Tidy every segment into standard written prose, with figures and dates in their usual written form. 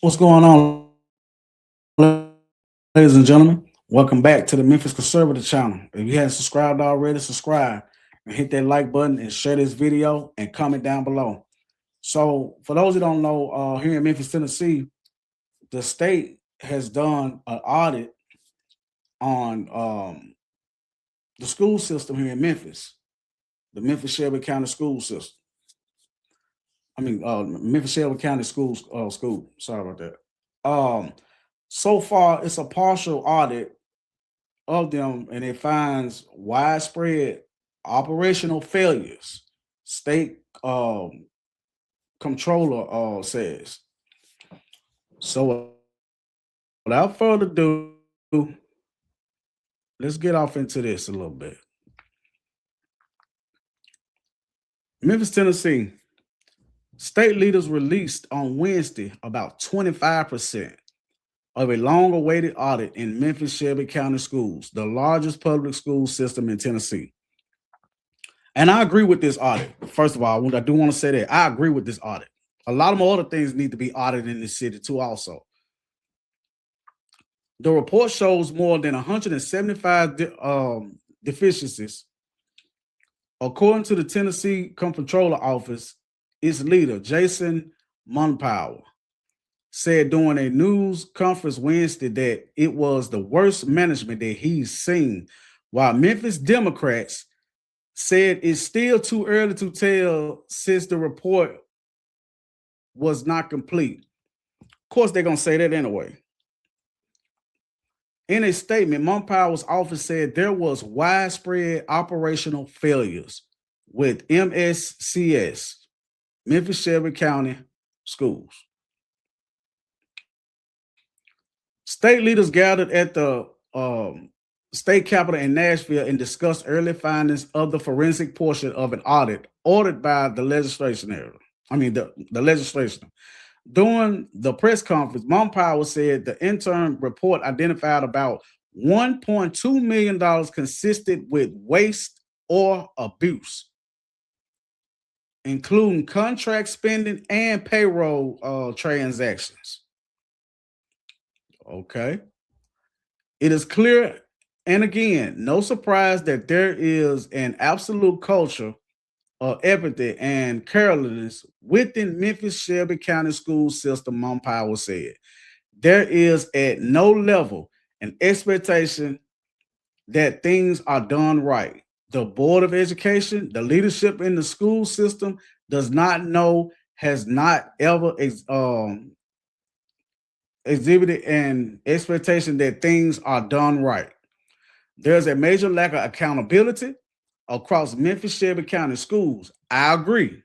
What's going on, ladies and gentlemen? Welcome back to the Memphis Conservative channel. If you haven't subscribed already, subscribe and hit that like button and share this video and comment down below. So, for those who don't know, here in Memphis, Tennessee, the state has done an audit on the school system here in Memphis, the Memphis Shelby County school system. Memphis Shelby County schools. School. Sorry about that. So far, it's a partial audit of them, and it finds widespread operational failures. State controller says. So, without further ado, let's get off into this a little bit. Memphis, Tennessee. State leaders released on Wednesday about 25% of a long awaited audit in Memphis Shelby County schools, the largest public school system in Tennessee. And I agree with this audit. First of all, I do want to say that I agree with this audit. A lot of more other things need to be audited in this city too also. The report shows more than 175 deficiencies. According to the Tennessee Comptroller Office, its leader, Jason Munpower, said during a news conference Wednesday that it was the worst management that he's seen, while Memphis Democrats said it's still too early to tell since the report was not complete. Of course, they're going to say that anyway. In a statement, Munpower's office said there was widespread operational failures with Mscs, Memphis Shelby County Schools. State leaders gathered at the state capitol in Nashville and discussed early findings of the forensic portion of an audit ordered by the legislation area. The legislation. During the press conference, Munpower said the interim report identified about $1.2 million consisted with waste or abuse, including contract spending and payroll transactions. Okay. It is clear, and again, no surprise that there is an absolute culture of apathy and carelessness within Memphis Shelby County school system, Munpower said. There is at no level an expectation that things are done right. The Board of Education, the leadership in the school system does not know, has not ever exhibited an expectation that things are done right. There's a major lack of accountability across Memphis Shelby County schools. I agree.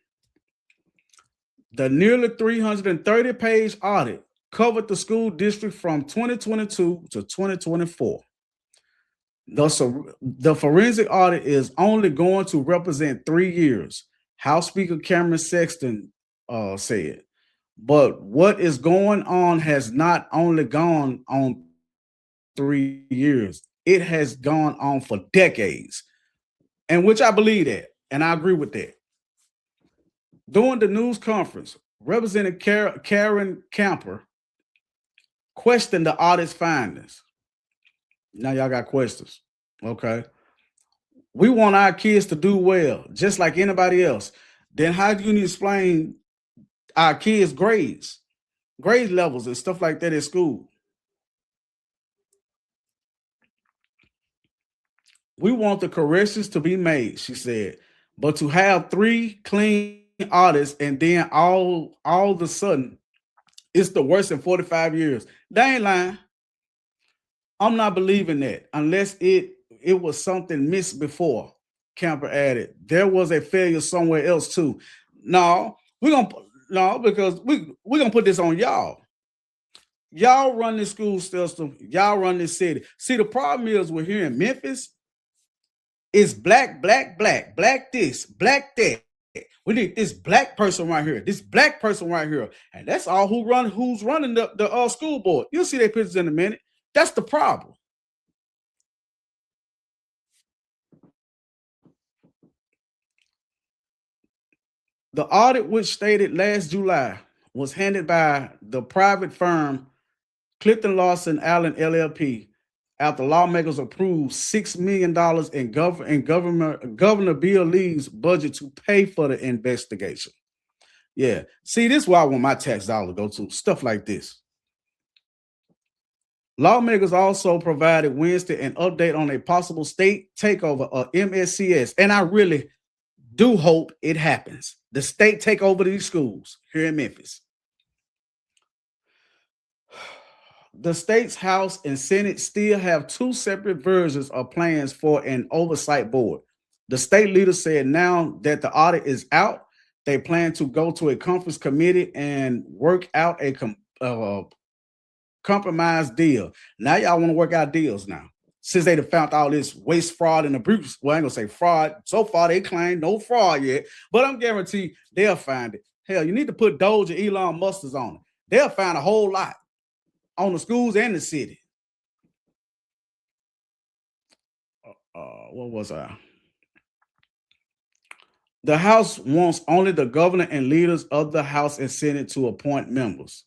The nearly 330-page audit covered the school district from 2022 to 2024. The forensic audit is only going to represent 3 years, House Speaker Cameron Sexton said. But what is going on has not only gone on 3 years, it has gone on for decades, and which I believe that, and I agree with that. During the news conference, Representative Karen Camper questioned the audit's findings. Now y'all got questions, okay? We want our kids to do well, just like anybody else. Then how do you explain our kids' grade levels and stuff like that at school? We want the corrections to be made, she said, but to have 3 clean audits and then all of a sudden it's the worst in 45 years. They ain't lying. I'm not believing that unless it was something missed before. Camper added, there was a failure somewhere else too. No, because we're gonna put this on y'all. Y'all run this school system, y'all run this city. See, the problem is we're here in Memphis. It's black this, black that. We need this black person right here, this black person right here, and that's all who's running the school board. You'll see their pictures in a minute. That's the problem. The audit, which stated last July, was handed by the private firm Clifton Lawson Allen LLP after lawmakers approved $6 million in Governor Bill Lee's budget to pay for the investigation. Yeah. See, this is why I want my tax dollar to go to. Stuff like this. Lawmakers also provided Wednesday an update on a possible state takeover of Mscs. And I really do hope it happens. The state takeover of these schools here in Memphis. The state's House and Senate still have two separate versions of plans for an oversight board. The state leader said now that the audit is out, they plan to go to a conference committee and work out a compromise deal. Now y'all want to work out deals now. Since they found all this waste, fraud, and abuse. Well, I ain't gonna say fraud. So far, they claim no fraud yet, but I'm guaranteed they'll find it. Hell, you need to put Doge and Elon Musk's on it. They'll find a whole lot on the schools and the city. What was I? The House wants only the governor and leaders of the House and Senate to appoint members.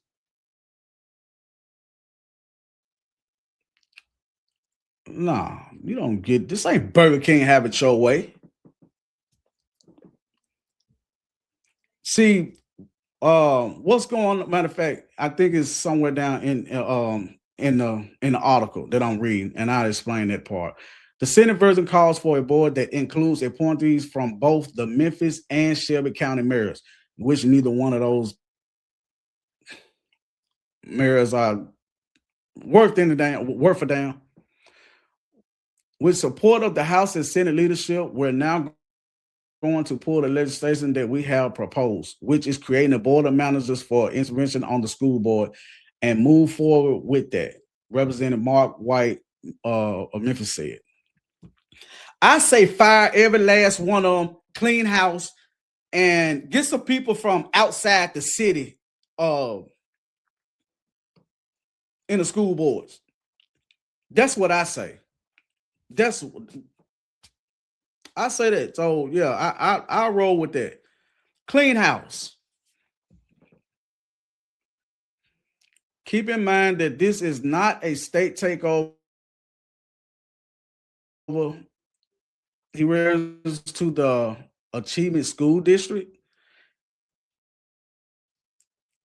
Nah, you don't get this. Ain't Burger King have it your way. See, what's going on? Matter of fact, I think it's somewhere down in the article that I'm reading, and I'll explain that part. The Senate version calls for a board that includes appointees from both the Memphis and Shelby County mayors, which neither one of those mayors are worth a damn. With support of the House and Senate leadership, we're now going to pull the legislation that we have proposed, which is creating a board of managers for intervention on the school board, and move forward with that. Representative Mark White of Memphis said. I say fire every last one of them, clean house, and get some people from outside the city in the school boards. That's what I say. I say that. So yeah, I'll roll with that. Clean house. Keep in mind that this is not a state takeover. He refers to the Achievement School District.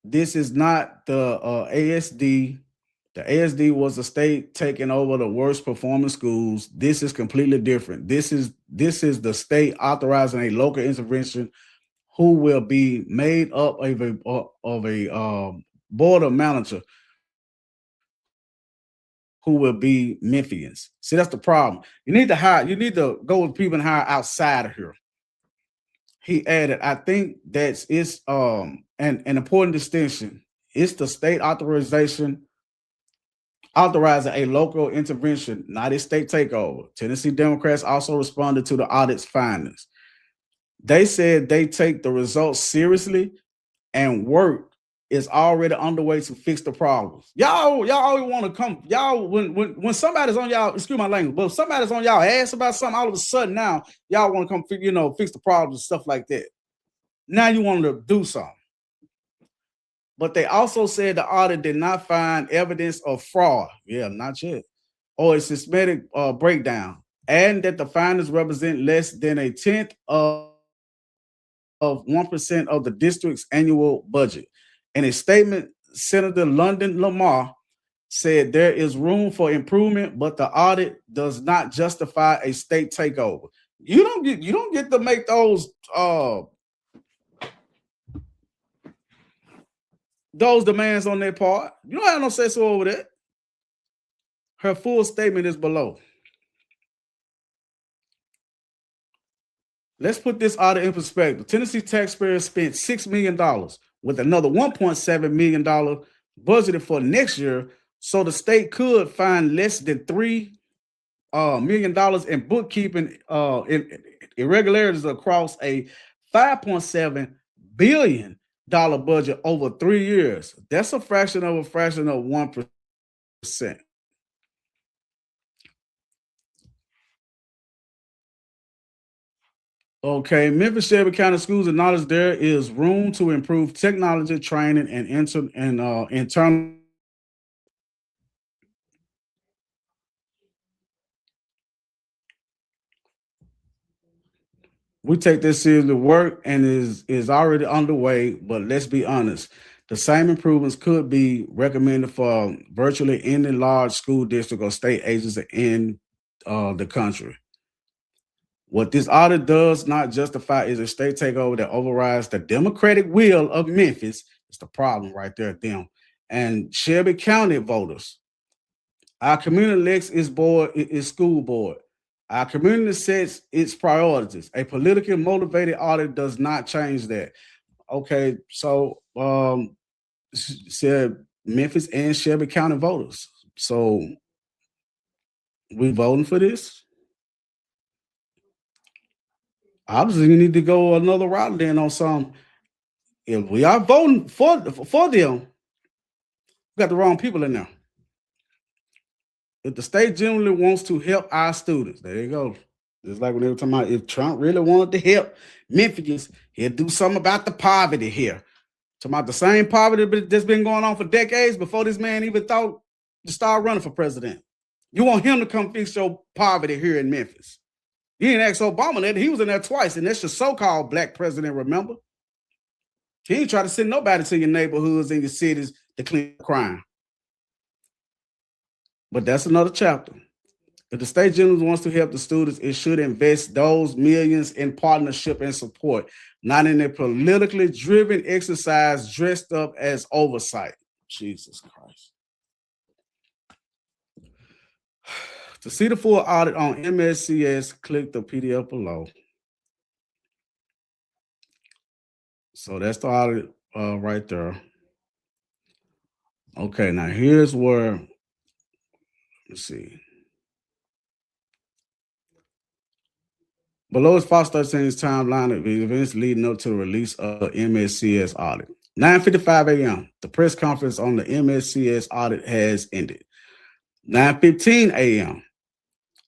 This is not the ASD. The ASD was the state taking over the worst performing schools. This is completely different. This is the state authorizing a local intervention who will be made up of a board of manager who will be Memphians. See, that's the problem. You need to go with people and hire outside of here. He added, I think it's an important distinction. It's the state authorizing a local intervention, not a state takeover. Tennessee Democrats also responded to the audit's findings. They said they take the results seriously and work is already underway to fix the problems. Y'all always want to come. Y'all, when somebody's on y'all, excuse my language, but if somebody's on y'all ass about something, all of a sudden now y'all want to come, fix the problems and stuff like that. Now you want to do something. But they also said the audit did not find evidence of fraud. Yeah, not yet. Or a systematic breakdown, and that the findings represent less than a tenth of 1% of the district's annual budget. In a statement, Senator London Lamar said there is room for improvement, but the audit does not justify a state takeover. You don't get to make those demands on their part. You don't have no say so over that. Her full statement is below. Let's put this audit in perspective. Tennessee taxpayers spent $6 million with another $1.7 million budgeted for next year, so the state could find less than $3 million in bookkeeping irregularities across a $5.7 billion budget over 3 years. That's a fraction of 1%. Okay, Memphis Shelby County Schools acknowledge there is room to improve technology training and internal. We take this seriously work and is already underway, but let's be honest. The same improvements could be recommended for virtually any large school district or state agency in the country. What this audit does not justify is a state takeover that overrides the democratic will of Memphis. It's the problem right there, them and Shelby County voters. Our community elects its school board. Our community sets its priorities. A politically motivated audit does not change that. Okay, so said Memphis and Shelby County voters. So we voting for this. Obviously, we need to go another route then on some. If we are voting for them, we got the wrong people in there. If the state generally wants to help our students, there you go. Just like when they were talking about if Trump really wanted to help Memphis, he'd do something about the poverty here. Talking about the same poverty that's been going on for decades before this man even thought to start running for president. You want him to come fix your poverty here in Memphis. You didn't ask Obama that. He was in there twice, and that's your so-called black president, remember? He ain't try to send nobody to your neighborhoods and your cities to clean crime. But that's another chapter. If the state generally wants to help the students, it should invest those millions in partnership and support, not in a politically driven exercise dressed up as oversight. Jesus Christ. To see the full audit on Mscs, click the PDF below. So that's the audit right there. Okay, now here's where, let's see. Below is Fox 13's timeline of events leading up to the release of the Mscs audit. 9:55 a.m. The press conference on the Mscs audit has ended. 9:15 a.m.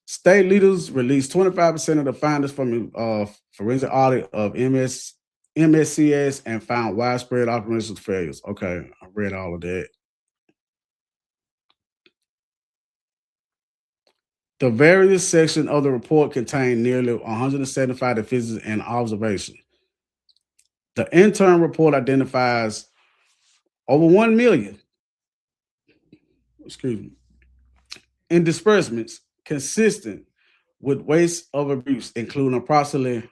State leaders released 25% of the findings from forensic audit of Mscs and found widespread operational failures. Okay, I read all of that. The various sections of the report contain nearly 175 deficiencies and observations. The interim report identifies over 1 million, in disbursements consistent with waste of abuse, including approximately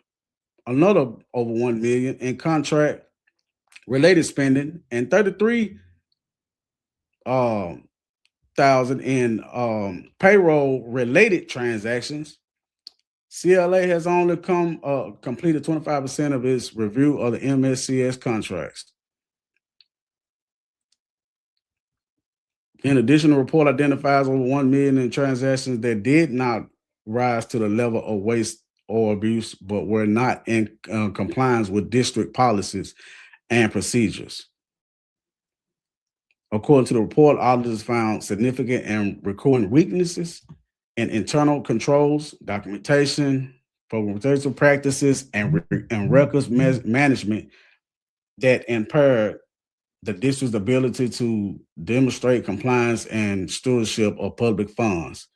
another over 1 million in contract related spending and 33,000 in payroll related transactions. CLA has only completed 25% of its review of the Mscs contracts. In addition, the report identifies over 1 million in transactions that did not rise to the level of waste or abuse, but were not in compliance with district policies and procedures. According to the report, auditors found significant and recurring weaknesses in internal controls, documentation, programmation practices, and records management that impaired the district's ability to demonstrate compliance and stewardship of public funds.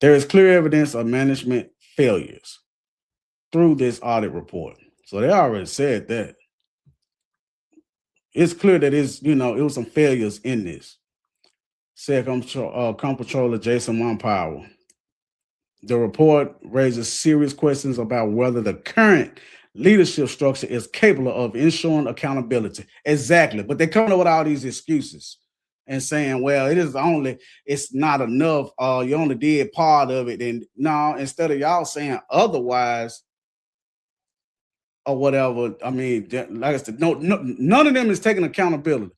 There is clear evidence of management failures through this audit report. So they already said that. It's clear that it was some failures in this. Said Comptroller Jason Monpower. The report raises serious questions about whether the current leadership structure is capable of ensuring accountability. Exactly. But they're coming up with all these excuses and saying, well, it's not enough. You only did part of it. And no, instead of y'all saying otherwise or whatever, I mean, like I said, none of them is taking accountability.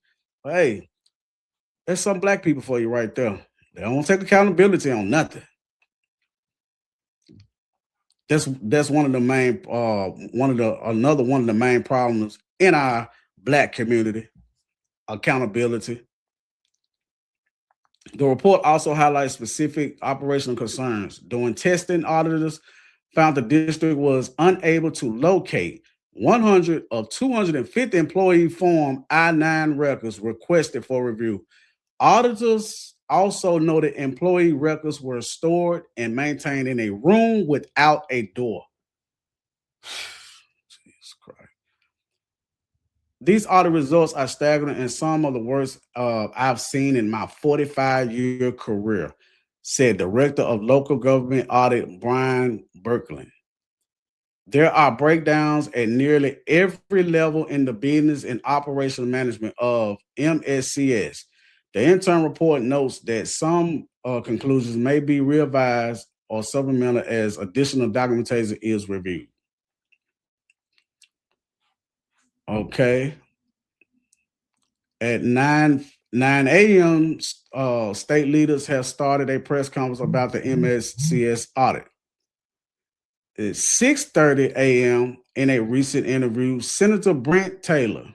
But hey, there's some black people for you right there. They don't take accountability on nothing. That's one of the main one of the main problems in our black community, accountability. The report also highlights specific operational concerns. During testing, auditors found the district was unable to locate 100 of 250 employee Form I-9 records requested for review. Auditors also noted employee records were stored and maintained in a room without a door. Jesus Christ. These audit results are staggering and some of the worst I've seen in my 45-year career, said Director of Local Government Audit Brian Berkland. There are breakdowns at nearly every level in the business and operational management of Mscs. The intern report notes that some conclusions may be revised or supplemented as additional documentation is reviewed. Okay. At 9 a.m., state leaders have started a press conference about the Mscs audit. At 6:30 a.m., in a recent interview, Senator Brent Taylor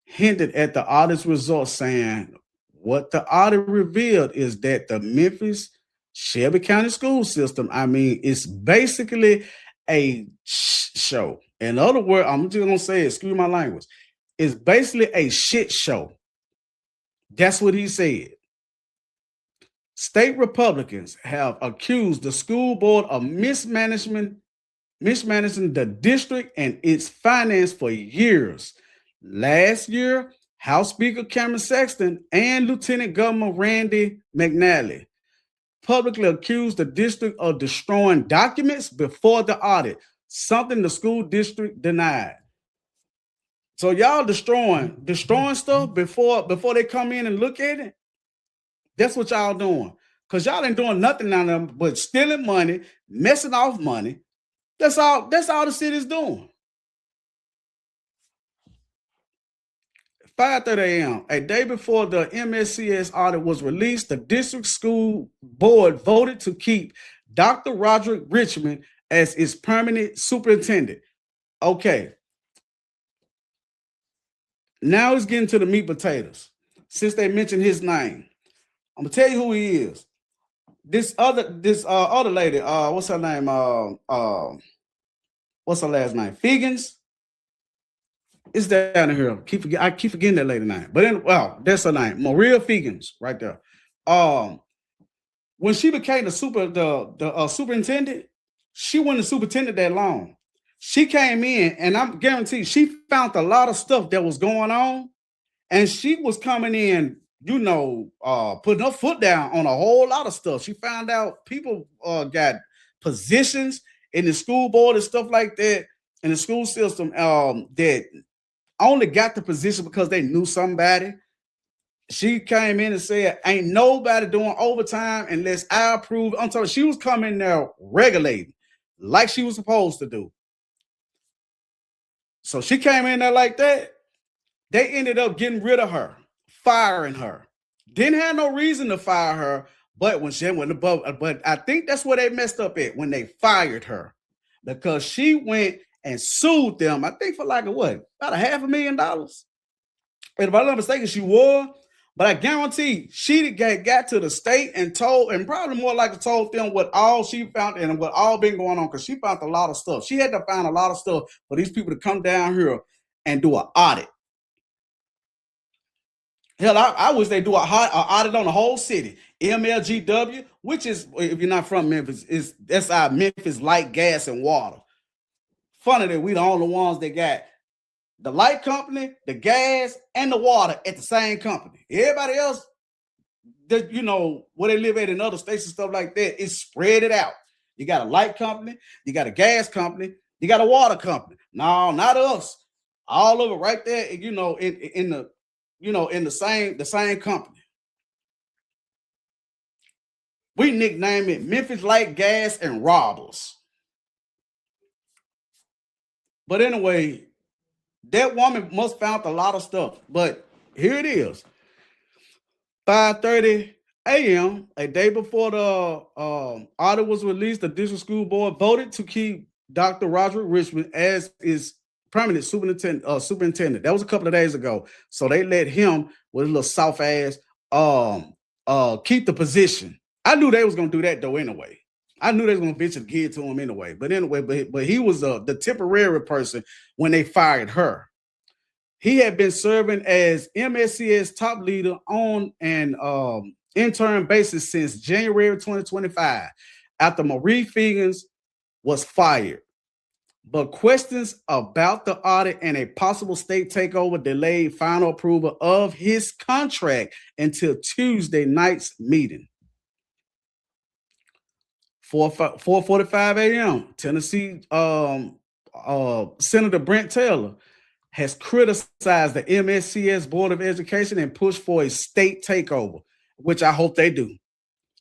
hinted at the audit's results, saying, what the audit revealed is that the Memphis Shelby County school system, it's basically a show. In other words, I'm just going to say, excuse my language, it's basically a shit show. That's what he said. State Republicans have accused the school board of mismanaging the district and its finance for years. Last year, House Speaker Cameron Sexton and Lieutenant Governor Randy McNally publicly accused the district of destroying documents before the audit, something the school district denied. So y'all destroying stuff before they come in and look at it. That's what y'all doing. Because y'all ain't doing nothing on them but stealing money, messing off money. That's all the city's doing. 5:30 a.m., a day before the Mscs audit was released, the district school board voted to keep Dr. Roderick Richmond as its permanent superintendent. Okay. Now it's getting to the meat potatoes. Since they mentioned his name, I'm gonna tell you who he is. This other lady, what's her name? What's her last name? Figgins. It's down here. I keep forgetting that lady name. But that's her name. Maria Figgins, right there. When she became the superintendent, she wasn't the superintendent that long. She came in, and I'm guaranteed she found a lot of stuff that was going on, and she was coming in, putting her foot down on a whole lot of stuff. She found out people got positions in the school board and stuff like that in the school system that only got the position because they knew somebody. She came in and said, ain't nobody doing overtime unless I approve. I'm telling you, she was coming there regulating like she was supposed to do. So she came in there like that. They ended up getting rid of her, firing her. Didn't have no reason to fire her, but when she went above, but I think that's where they messed up at, when they fired her, because she went and sued them, I think for about $500,000. And if I'm not mistaken, she was, but I guarantee she got to the state and told, and probably more likely told them what all she found and what all been going on, because she found a lot of stuff. She had to find a lot of stuff for these people to come down here and do an audit. Hell, I wish they do an audit on the whole city. MLGW, which is, if you're not from Memphis, that's our Memphis Light, Gas, and Water. Funny that we the only ones that got the light company, the gas, and the water at the same company. Everybody else, where they live at in other states and stuff like that, it's spread it out. You got a light company, you got a gas company, you got a water company. No, not us. All of it right there, in the same company. We nickname it Memphis Light, Gas, and Robbers. But anyway, that woman must found a lot of stuff. But here it is. 5:30 a.m., a day before the audit was released, the district school board voted to keep Dr. Roderick Richmond as its permanent superintendent. That was a couple of days ago. So they let him, with a little soft ass, keep the position. I knew they was gonna do that though anyway. I knew they was gonna eventually get to him anyway. But anyway, but he was the temporary person when they fired her. He had been serving as MSCS top leader on an interim basis since January 2025 after Marie Fegans was fired. But questions about the audit and a possible state takeover delayed final approval of his contract until Tuesday night's meeting. 4:45 a.m. Tennessee Senator Brent Taylor has criticized the MSCS Board of Education and pushed for a state takeover, which I hope they do.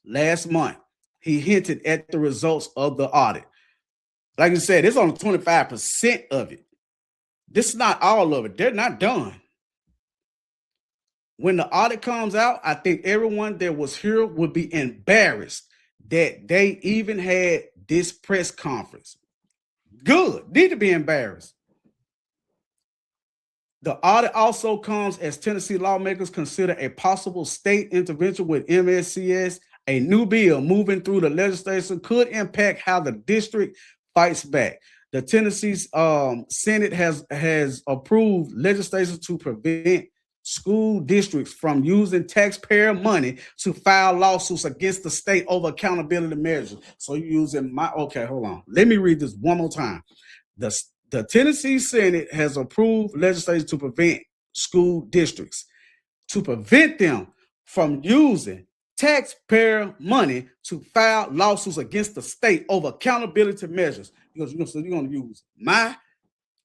Last month, he hinted at the results of the audit. Like I said, it's only 25% of it. This is not all of it. They're not done. When the audit comes out, I think everyone that was here would be embarrassed that they even had this press conference. Good. Need to be embarrassed. The audit also comes as Tennessee lawmakers consider a possible state intervention with MSCS. A new bill moving through the legislature could impact how the district fights back. The Tennessee Senate has approved legislation to prevent school districts from using taxpayer money to file lawsuits against the state over accountability measures. So you're using okay, hold on. Let me read this one more time. The Tennessee Senate has approved legislation to prevent school districts, to prevent them from using taxpayer money to file lawsuits against the state over accountability measures. Because you're going to use my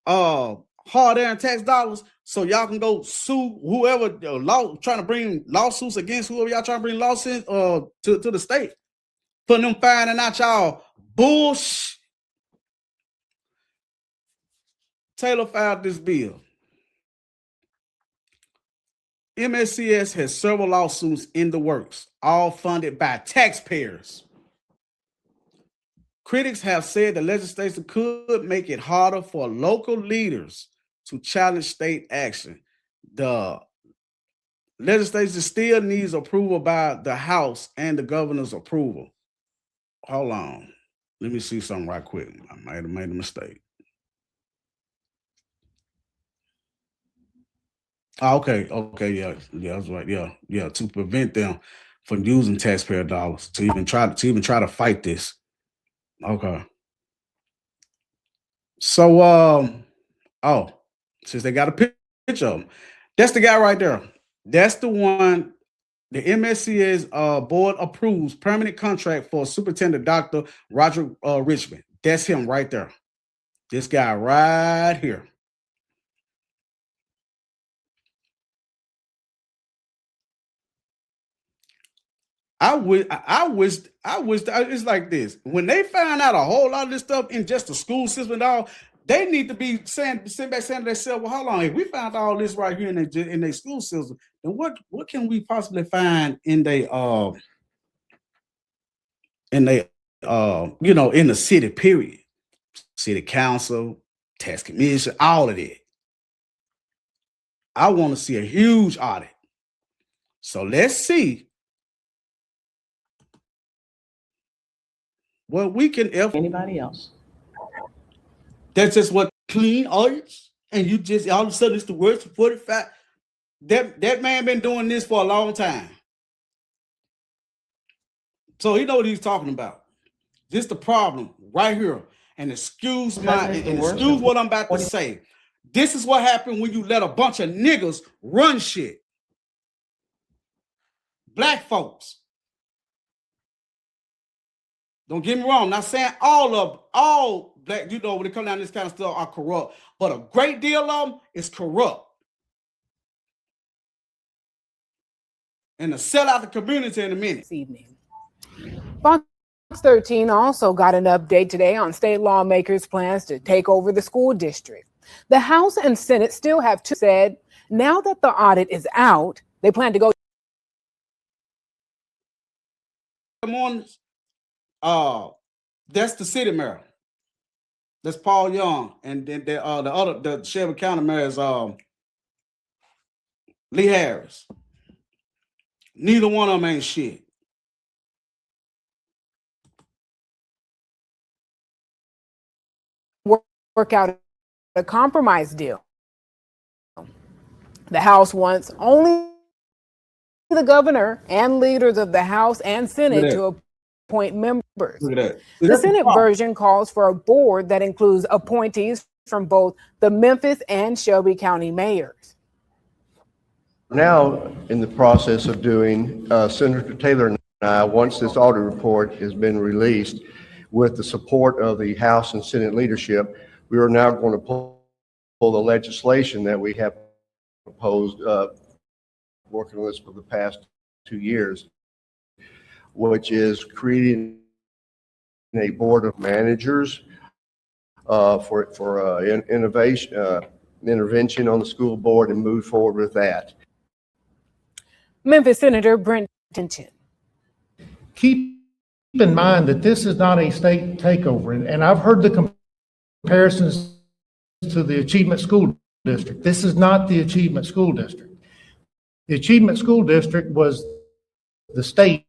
hard-earned tax dollars so y'all can go sue whoever trying to bring lawsuits against whoever y'all trying to bring lawsuits to the state for them finding out y'all bullshit. Taylor filed this bill. MSCS has several lawsuits in the works, all funded by taxpayers. Critics have said the legislation could make it harder for local leaders to challenge state action. The legislation still needs approval by the House and the governor's approval. Hold on. Let me see something right quick. I might have made a mistake. Okay, yeah, that's right. Yeah, to prevent them from using taxpayer dollars to even try to fight this. Okay. So since they got a picture of him, that's the guy right there. That's the one. The MSCS board approves permanent contract for Superintendent Dr. Roger Richmond. That's him right there. This guy right here. I wish it's like this. When they find out a whole lot of this stuff in just the school system and all, they need to be sitting back saying to themselves, well, hold on, if we found all this right here in their school system, then what can we possibly find in their in the city, period. City council, tax commission, all of that. I want to see a huge audit. So let's see what we can anybody else. That's just what clean audits, and you just all of a sudden it's the worst for 45. That man been doing this for a long time. So he know what he's talking about. This the problem right here. And excuse what I'm about to say. This is what happened when you let a bunch of niggas run shit. Black folks. Don't get me wrong. I'm not saying all black, when it comes down to this kind of stuff are corrupt, but a great deal of them is corrupt. And to sell out the community in a minute. This evening. Fox 13 also got an update today on state lawmakers' plans to take over the school district. The House and Senate still have said now that the audit is out, they plan to go. Mornings, that's the city mayor. That's Paul Young, and then the Shelby County mayor is Lee Harris. Neither one of them ain't shit. work out a compromise deal. The House wants only the governor and leaders of the House and Senate to appoint members. The Senate version calls for a board that includes appointees from both the Memphis and Shelby County mayors. Now in the process of doing, Senator Taylor and I, once this audit report has been released with the support of the House and Senate leadership, we are now going to pull the legislation that we have proposed, working on this for the past 2 years, which is creating a board of managers for intervention on the school board and move forward with that. Memphis Senator Brent Tintin. Keep in mind that this is not a state takeover, and I've heard the comparisons to the Achievement School District. This is not the Achievement School District. The Achievement School District was the state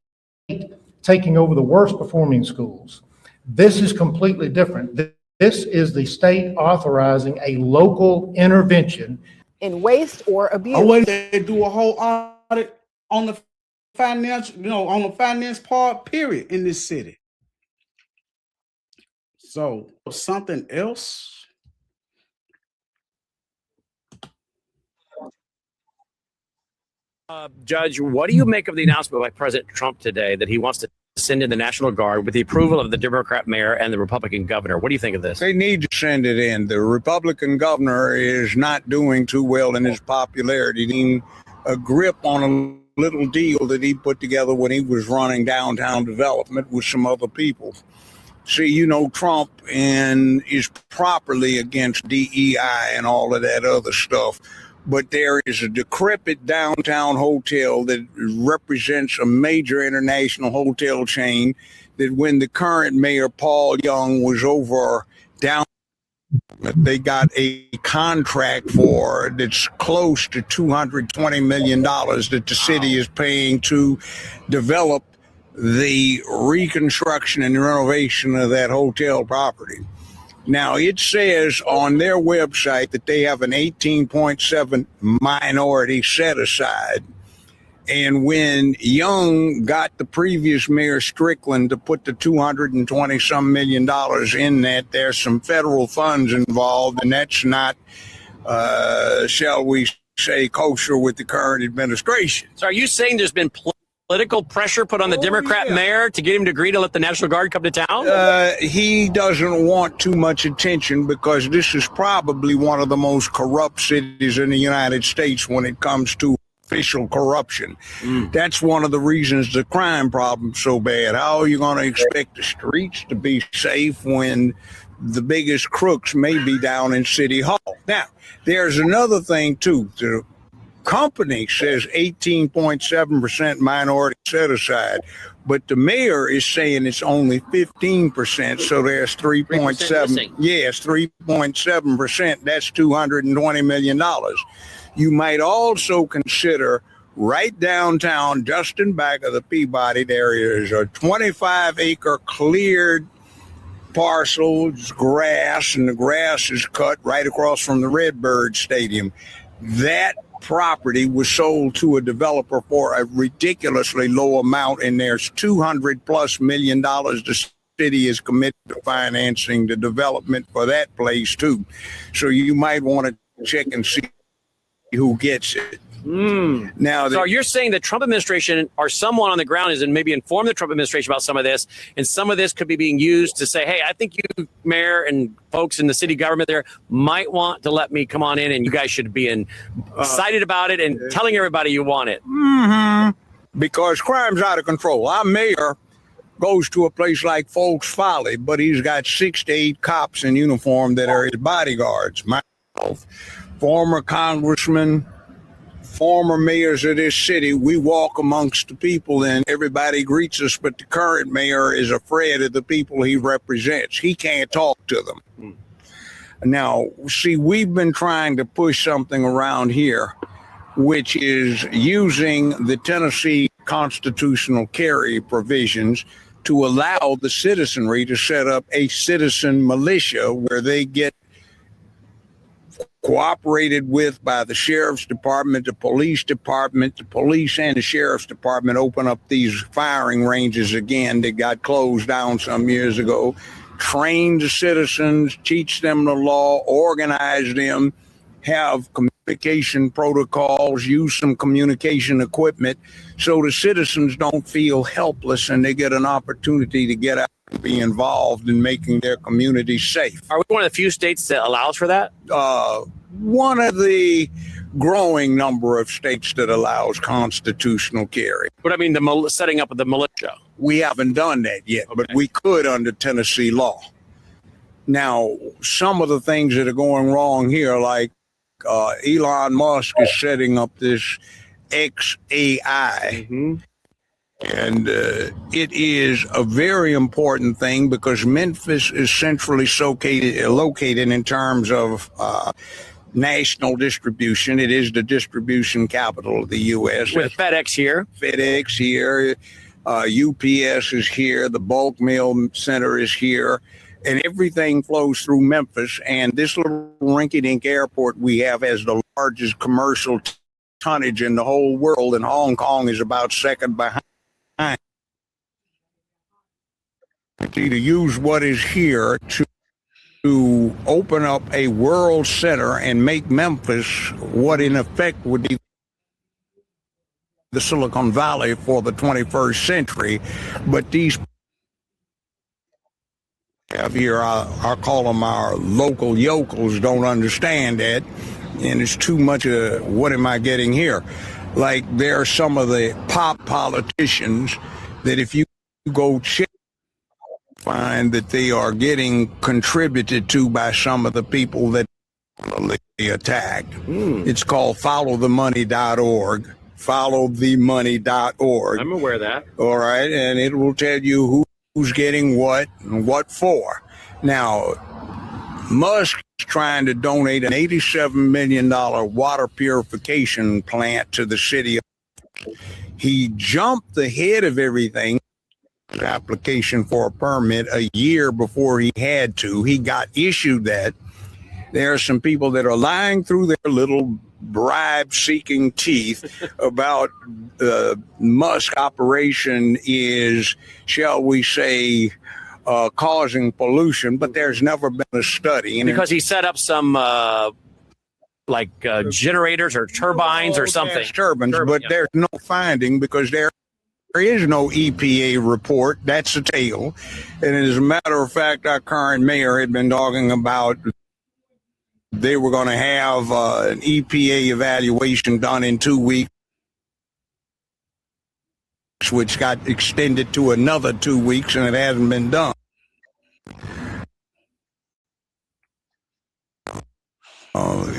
taking over the worst performing schools. This is completely different. This is the state authorizing a local intervention In waste or abuse. Oh, wait, they do a whole audit on the financial, on the finance part, period, in this city. So something else. Judge, what do you make of the announcement by President Trump today that he wants to send in the National Guard with the approval of the Democrat mayor and the Republican governor? What do you think of this? They need to send it in. The Republican governor is not doing too well in his popularity. He a grip on a little deal that he put together when he was running downtown development with some other people. See, Trump is properly against DEI and all of that other stuff. But there is a decrepit downtown hotel that represents a major international hotel chain that when the current mayor, Paul Young, was over down, they got a contract for that's close to $220 million that the city is paying to develop the reconstruction and renovation of that hotel property. Now, it says on their website that they have an 18.7 minority set aside. And when Young got the previous mayor Strickland to put the $220 some million in that, there's some federal funds involved, and that's not, shall we say, kosher with the current administration. So are you saying there's been political pressure put on the Democrat mayor to get him to agree to let the National Guard come to town? He doesn't want too much attention because this is probably one of the most corrupt cities in the United States when it comes to official corruption. That's one of the reasons the crime problem's so bad. How are you going to expect the streets to be safe when the biggest crooks may be down in City Hall? Now, there's another thing, too. The company says 18.7% minority set aside, but the mayor is saying it's only 15%, so there's 3.7. Yes, 3.7%. That's $220 million. You might also consider right downtown, just in back of the Peabody, there is a 25-acre cleared parcel, it's grass, and the grass is cut right across from the Redbird Stadium. That property was sold to a developer for a ridiculously low amount, and there's $200+ million the city is committed to financing the development for that place too. So you might want to check and see who gets it. Now, so you're saying the Trump administration or someone on the ground is maybe informed the Trump administration about some of this, and some of this could be being used to say, hey, I think you, mayor, and folks in the city government there might want to let me come on in, and you guys should be excited about it and telling everybody you want it. Because crime's out of control. Our mayor goes to a place like Folks Folly, but he's got 6 to 8 cops in uniform that are his bodyguards. Myself, former congressman, former mayors of this city, we walk amongst the people and everybody greets us, but the current mayor is afraid of the people he represents. He can't talk to them. Now, see, we've been trying to push something around here, which is using the Tennessee constitutional carry provisions to allow the citizenry to set up a citizen militia where they get cooperated with by the sheriff's department, the police and the sheriff's department open up these firing ranges again that got closed down some years ago, train the citizens, teach them the law, organize them, have communication protocols, use some communication equipment so the citizens don't feel helpless and they get an opportunity to get out and be involved in making their community safe. Are we one of the few states that allows for that? One of the growing number of states that allows constitutional carry. But I mean, the setting up of the militia. We haven't done that yet, but we could under Tennessee law. Now, some of the things that are going wrong here, like Elon Musk is setting up this XAI. And it is a very important thing because Memphis is centrally located in terms of national distribution. It is the distribution capital of the U.S. With FedEx here. UPS is here. The bulk mail center is here. And everything flows through Memphis. And this little rinky-dink airport we have has the largest commercial tonnage in the whole world. And Hong Kong is about second behind. To use what is here to open up a world center and make Memphis what in effect would be the Silicon Valley for the 21st century. But these have here, I call them our local yokels, don't understand that. And it's too much of what am I getting here? Like there are some of the pop politicians that if you go check, find that they are getting contributed to by some of the people that they attacked. It's called followthemoney.org. Followthemoney.org. I'm aware of that. All right. And it will tell you who's getting what and what for. Now, Musk is trying to donate an $87 million water purification plant to the city. He jumped ahead of everything. Application for a permit a year before he had to. He got issued that. There are some people that are lying through their little bribe-seeking teeth about Musk operation is, shall we say, causing pollution, but there's never been a study. And because he set up some generators or turbines or something. Turbines, but there's no finding because there is no EPA report. That's a tale. And as a matter of fact, our current mayor had been talking about they were going to have an EPA evaluation done in 2 weeks, which got extended to another 2 weeks, and it hasn't been done.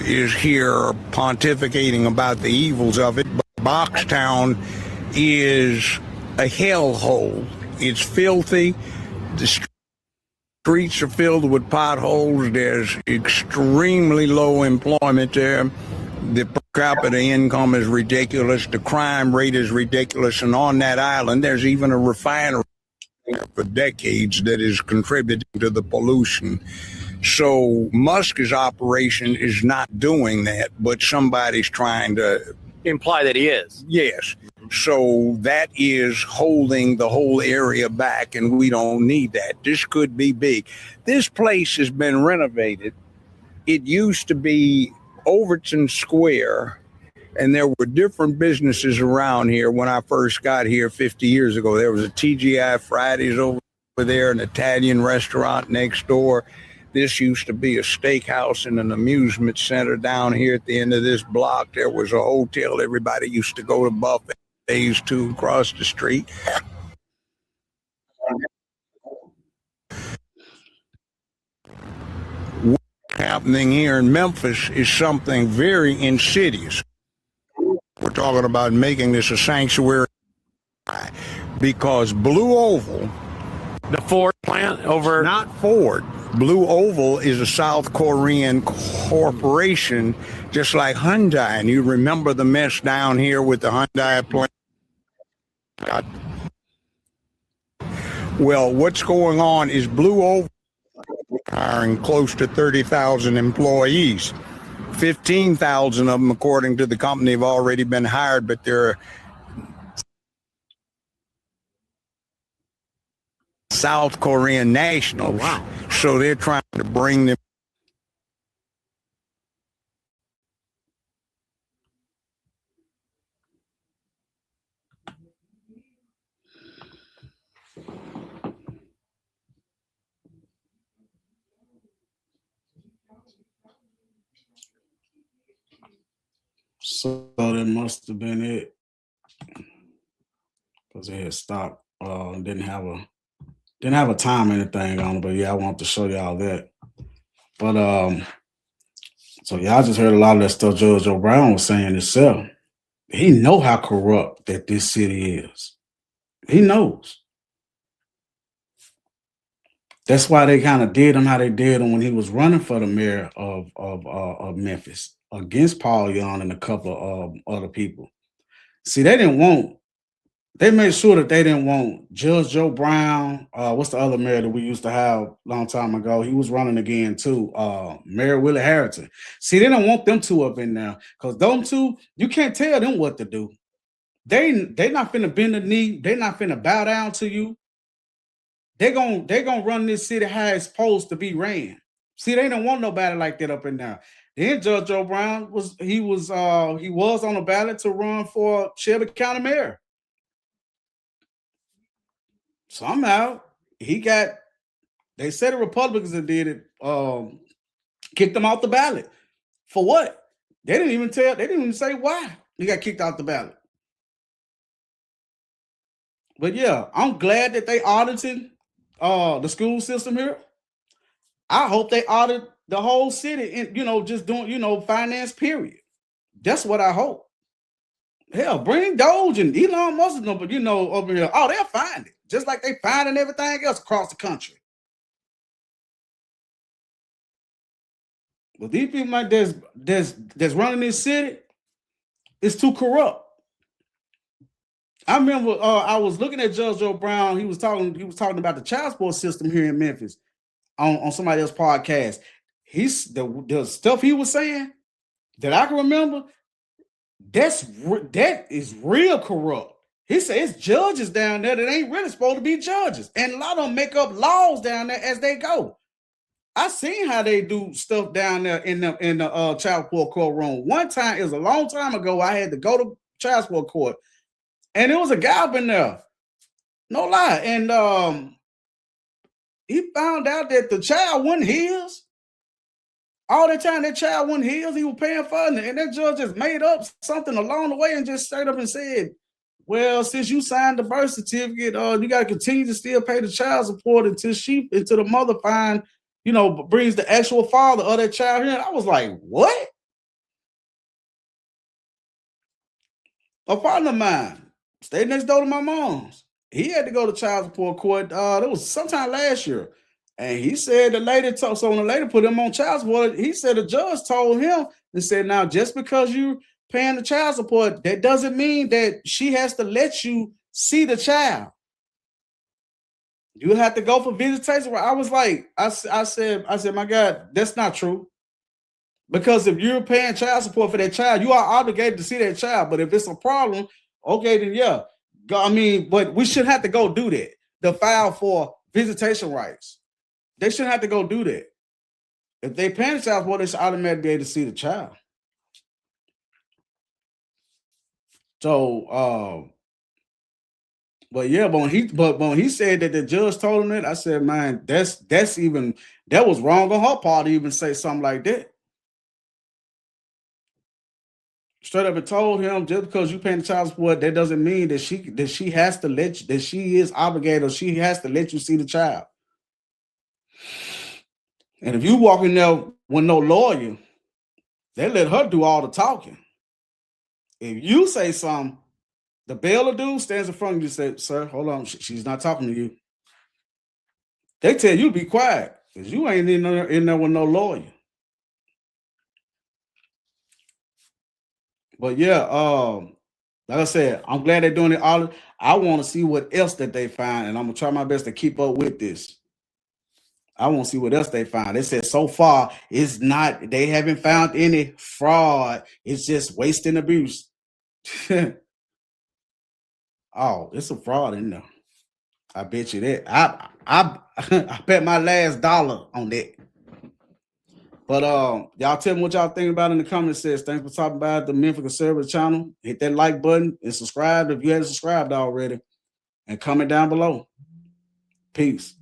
Is here pontificating about the evils of it, but Boxtown is a hellhole. It's filthy. The streets are filled with potholes. There's extremely low employment there. The per capita income is ridiculous. The crime rate is ridiculous. And on that island, there's even a refinery for decades that is contributing to the pollution. So Musk's operation is not doing that, but somebody's trying to imply that he is. Yes. So that is holding the whole area back, and we don't need that. This could be big. This place has been renovated. It used to be Overton Square, and there were different businesses around here when I first got here 50 years ago. There was a TGI Fridays over there, an Italian restaurant next door. This used to be a steakhouse and an amusement center down here at the end of this block. There was a hotel. Everybody used to go to buffets to across the street. What's happening here in Memphis is something very insidious. We're talking about making this a sanctuary because Blue Oval, the Ford plant over... Not Ford. Blue Oval is a South Korean corporation, just like Hyundai. And you remember the mess down here with the Hyundai plant? Well, what's going on is Blue Oval hiring close to 30,000 employees. 15,000 of them, according to the company, have already been hired, but they're South Korean nationals. Oh, wow. So they're trying to bring them. So that must have been it, because they had stopped. Didn't have a time or anything on it, but yeah, I want to show y'all that. But so y'all just heard a lot of that stuff Judge O'Brien was saying himself. He know how corrupt that this city is. He knows. That's why they kind of did him how they did him when he was running for the mayor of Memphis against Paul Young and a couple of other people. See, they made sure that they didn't want Judge Joe Brown. What's the other mayor that we used to have a long time ago? He was running again too. Mayor Willie Harrington. See, they don't want them two up in there, because them two, you can't tell them what to do. They not finna bend the knee. They not finna bow down to you. They gonna run this city how it's supposed to be ran. See, they don't want nobody like that up in there. Then Judge Joe Brown was on the ballot to run for Shelby County mayor. Somehow they said the Republicans that did it, kicked him off the ballot. For what? They didn't even say why he got kicked off the ballot. But yeah, I'm glad that they audited the school system here. I hope they audit the whole city and just doing finance, period. That's what I hope. Hell, bring Doge and Elon Musk over here. Oh, they'll find it. Just like they finding everything else across the country. But these people like that's running this city is too corrupt. I remember I was looking at Judge Joe Brown. He was talking about the child support system here in Memphis on somebody else's podcast. The stuff he was saying that I can remember, that is real corrupt. He said it's judges down there that ain't really supposed to be judges, and a lot of them make up laws down there as they go. I seen how they do stuff down there in the child support courtroom. One time, it was a long time ago, I had to go to child support court, and there was a guy up in there, no lie, and he found out that the child wasn't his. All the time that child wasn't his, he was paying for it, and that judge just made up something along the way and just straight up and said, well, since you signed the birth certificate, you got to continue to still pay the child support until the mother brings the actual father of that child here. And I was like, what? A partner of mine stayed next door to my mom's. He had to go to child support court. That was sometime last year. And he said when the lady put him on child support, he said the judge told him and said, now, just because you're paying the child support, that doesn't mean that she has to let you see the child. You have to go for visitation. I was like, I said, my God, that's not true. Because if you're paying child support for that child, you are obligated to see that child. But if it's a problem, okay, then yeah. But we shouldn't have to go do that. To file for visitation rights. They shouldn't have to go do that. If they paying child support, they should automatically be able to see the child. So, but when he said that the judge told him that, I said, man, that was wrong on her part to even say something like that. Straight up and told him, just because you paying the child support, that doesn't mean that she has to that she is obligated, or she has to let you see the child. And if you walk in there with no lawyer, they let her do all the talking. If you say something, the bailiff dude stands in front of you and says, sir, hold on, she's not talking to you. They tell you to be quiet, because you ain't in there with no lawyer. But yeah, like I said, I'm glad they're doing it all. I want to see what else that they find, and I'm gonna try my best to keep up with this. I want to see what else they found. They said so far it's not. They haven't found any fraud. It's just waste and abuse. Oh, it's a fraud in there. I bet you that. I bet my last dollar on that. But y'all tell me what y'all think about in the comments. Says thanks for talking about the Memphis Conservative channel. Hit that like button and subscribe if you haven't subscribed already, and comment down below. Peace.